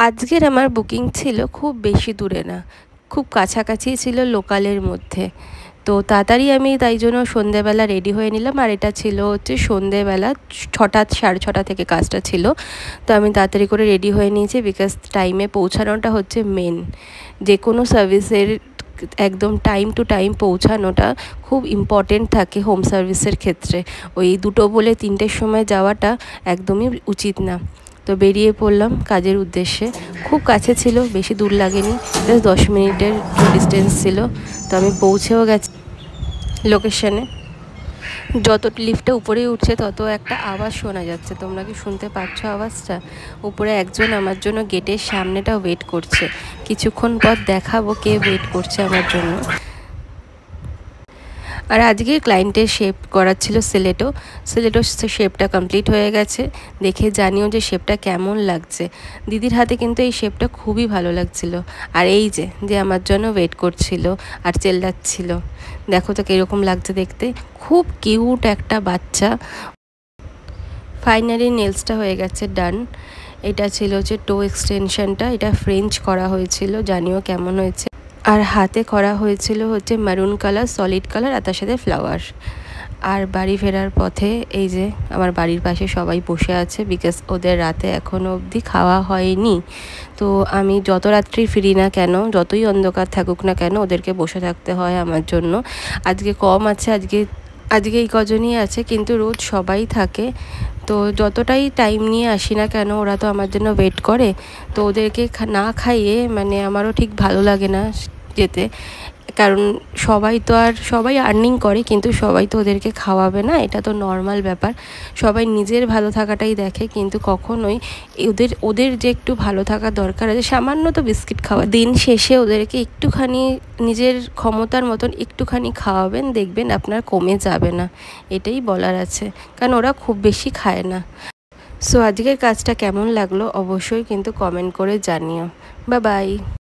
আজকের আমার বুকিং ছিল খুব বেশি দূরে না, খুব কাছাকাছি ছিল, লোকালের মধ্যে। তো তাড়াতাড়ি আমি তাই জন্য সন্ধেবেলা রেডি হয়ে নিলাম। আর এটা ছিল হচ্ছে সন্ধেবেলা 6টা 6:30 থেকে কাজটা ছিল। তো আমি তাড়াতাড়ি করে রেডি হয়ে নিয়েছি, বিকজ টাইমে পৌঁছানোটা হচ্ছে মেন। যে কোনো সার্ভিসের একদম টাইম টু টাইম পৌঁছানোটা খুব ইম্পর্টেন্ট থাকে হোম সার্ভিসের ক্ষেত্রে। ওই 2টো বলে 3টের সময় যাওয়াটা একদমই উচিত না। তো বেরিয়ে পড়লাম কাজের উদ্দেশ্যে। খুব কাছে ছিল, বেশি দূর লাগেনি, জাস্ট 10 মিনিটের ডিস্টেন্স ছিল। তো আমি পৌঁছেও গেছি লোকেশনে। যত লিফটে উপরে উঠছে তত একটা আওয়াজ শোনা যাচ্ছে। তোমরা কি শুনতে পাচ্ছ আওয়াজটা? উপরে একজন আমার জন্য গেটের সামনেটা ওয়েট করছে। কিছুক্ষণ পর দেখাবো কে ওয়েট করছে আমার জন্য। আর আজকে ক্লায়েন্টের শেপ করার ছিল সিলেটো শেপটা কমপ্লিট হয়ে গেছে। দেখে জানিও যে শেপটা কেমন লাগছে। দিদির হাতে কিন্তু এই শেপটা খুবই ভালো লাগছিল। আর এই যে আমার জন্য ওয়েট করছিল আর চেল্লাচ্ছিল, দেখো তো কীরকম লাগছে দেখতে, খুব কিউট একটা বাচ্চা। ফাইনালি নেলসটা হয়ে গেছে ডান। এটা ছিল হচ্ছে টো এক্সটেনশনটা, এটা ফ্রেঞ্চ করা হয়েছিল, জানিও কেমন হয়েছে। আর হাতে করা হয়েছিল হচ্ছে মারুন কালার, সলিড কালার, আর তার সাথে ফ্লাওয়ার। আর বাড়ি ফেরার পথে এই যে আমার বাড়ির পাশে সবাই বসে আছে, বিকজ ওদের রাতে এখনও অবধি খাওয়া হয়নি। তো আমি যত রাত্রি ফিরি না কেন, যতই অন্ধকার থাকুক না কেন, ওদেরকে বসে থাকতে হয় আমার জন্য। আজকে কম আছে, আজকে এই কজনই আছে, কিন্তু রোজ সবাই থাকে। তো যতটাই টাইম নিয়ে আসি না কেন, ওরা তো আমার জন্য ওয়েট করে। তো ওদেরকে না খাইয়ে মানে আমারও ঠিক ভালো লাগে না যেতে, কারণ সবাই আর্নিং করে, কিন্তু সবাই তো ওদেরকে খাওয়াবে না, এটা তো নর্মাল ব্যাপার। সবাই নিজের ভালো থাকাটাই দেখে, কিন্তু কখনোই ওদের যে একটু ভালো থাকা দরকার আছে, সামান্য তো বিস্কিট খাওয়া, দিন শেষে ওদেরকে একটুখানি নিজের ক্ষমতার মতন একটুখানি খাওয়াবেন, দেখবেন আপনার কমে যাবে না, এটাই বলার আছে। কারণ ওরা খুব বেশি খায় না। সো আজকের কাজটা কেমন লাগলো অবশ্যই কিন্তু কমেন্ট করে জানিও। Bye bye.